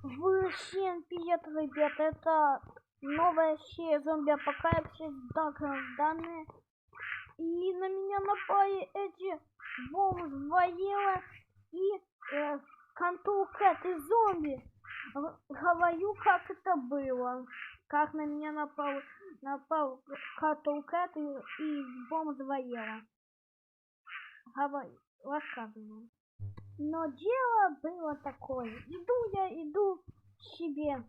Всем привет, ребят, это новая серия зомби-апокалипсис данные. И на меня напали эти бомб-воела и Control Cat и зомби. Говорю, как это было. Как на меня напал Control Cat и бомб-воела. Говорю, рассказываю. Но дело было такое. Иду себе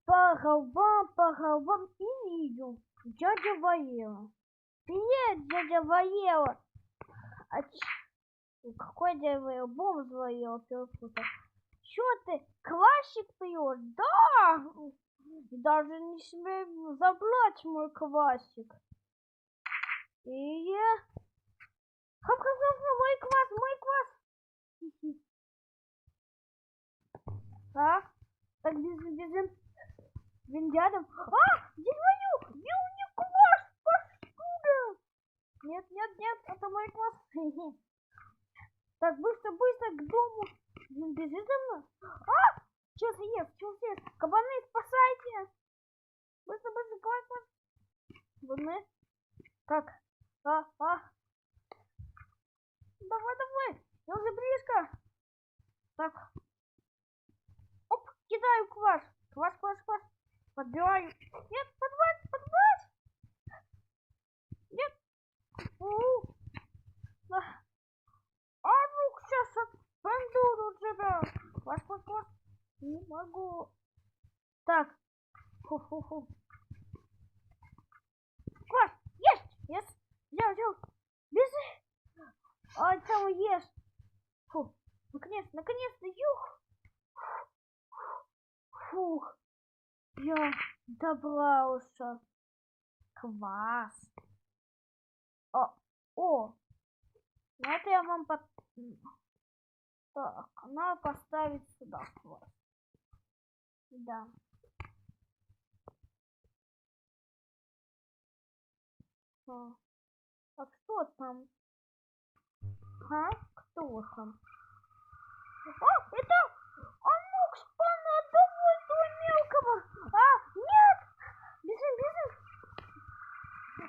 по головам и вижу дядя Воела. Привет, дядя Воела. Какой дядя Воела? Бомб Воела перепутал. Чё ты, квасик пьешь? Да! Даже не смею забрать мой квасик. И мой квас. Так, бежим. Рядом. Делаю! Не квас! Паскуда! Нет, это мой квас. Так, быстро к дому. Бежит за мной. Что съест? Кабаны, спасайте! Быстро, квас. Вот мы. Так, Давай. Я уже близко. Так. Оп, кидаю квас. Квас. Подбираю. Нет, подбрать. Нет. Ну, сейчас отпандуру тебя. Квас. Не могу. Так. Фу. Квас, есть. Взял. Бежи. Там есть. Фу. Наконец-то. Фух. Я добрался. Квас. Это я вам Так, надо поставить сюда квас. Да. А кто там? Кто там? Это Анукс, давай этого мелкого. Нет! Бежим.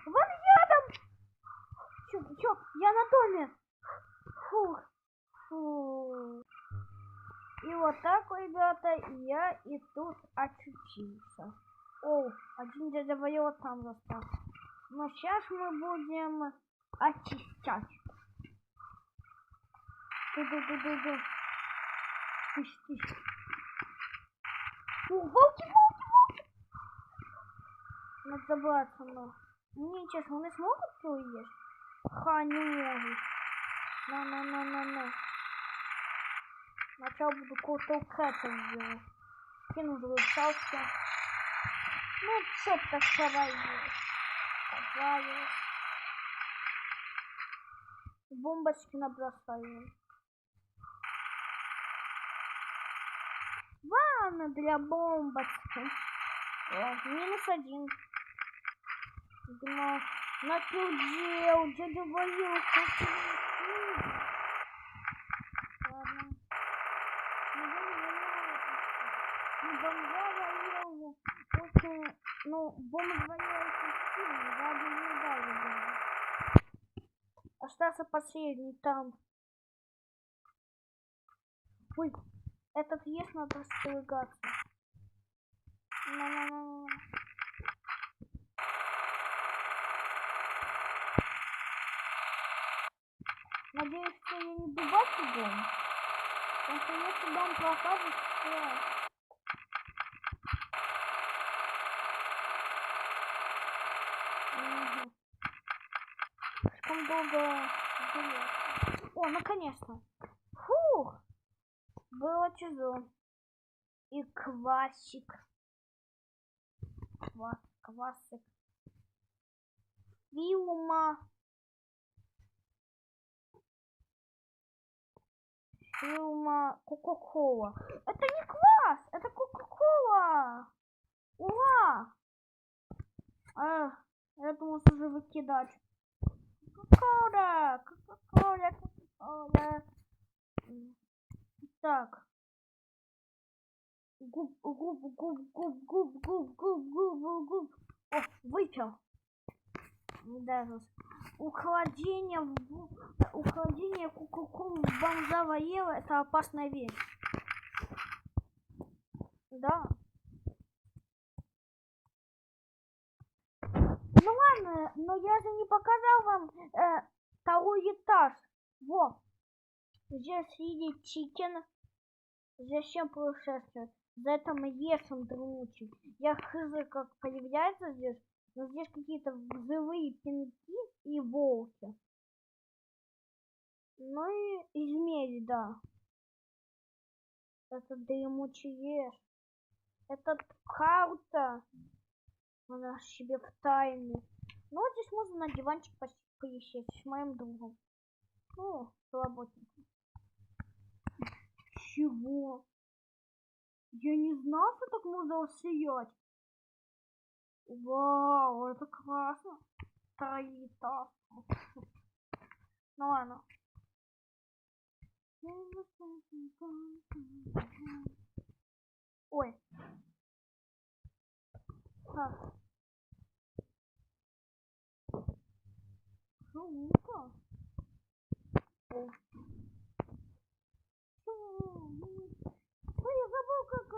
Вон рядом. Чё, я на доме. Фу. И вот так, ребята, я и тут очутился. Один дядя Воела там застал. Но сейчас мы будем очищать. Иду. Тыщ. Волки! Надо забраться, но... Мне честно, они смогут уехать? Не могут. На. Сначала буду Control Cat делать. Кину взрывчатки. Ну, что-то справилось. Бомбочки набросаю. Ванна для бомбочки. -1. Думал, напудел, дядя Воела. Ладно. Бомба Воела очень сильный, ради не ударил. Остался последний там. Ой, этот есть, надо располагаться. Надеюсь, что я не дубачу дом. Потому что если дом прокажет, то... Слишком долго ждать. Наконец-то. Фух. Было тяжело. И квасик. Квасик. Филма Кока-Кола. Это не квас, это Кока-Кола. Ура! Я думал, уже выкидать. Кока-Кола. Так. Губ, губ, губ, губ, губ, губ, губ, губ, губ. О, выпил. Даже ухладение кукуку бомжавоела это опасная вещь. Да. Ну ладно, но я же не показал вам второй этаж. Вот. Здесь сидит чикен. Зачем путешествовать? За это мы ешем дрючим. Я хз как появляется здесь. Но здесь какие-то живые пинки и волки. Ну и змеи, да. Это дремучий ешь. Это карта. Она себе в тайне. Ну, здесь можно на диванчик поищать с моим другом. Ну, работником. Чего? Я не знал, что так можно сиять. Вау, это классно. Троита. Ну ладно. Ой. Так. Круто. Ой, я забыл, как...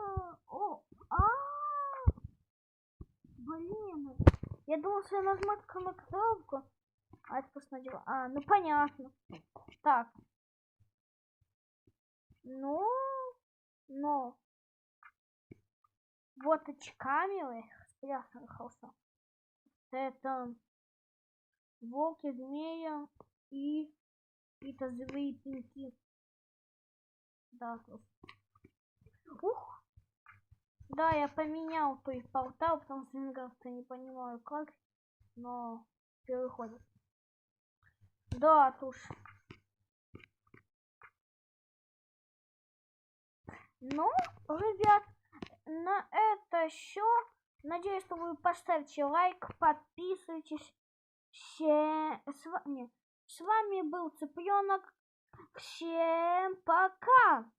Блин. Я думал, что я нажму кнопку. А это просто надела. Ну понятно. Так. Ну. Вот очками. Ой, ясно, хорошо. Это волки, змея и какие-то живые пинки. Да, ух. Да, я поменял то есть портал, потому что Минкрафта не понимаю как, но переходит. Да, туш. Ну, ребят, на это все. Надеюсь, что вы поставите лайк, подписывайтесь. С вами был Цыпленок. Всем пока!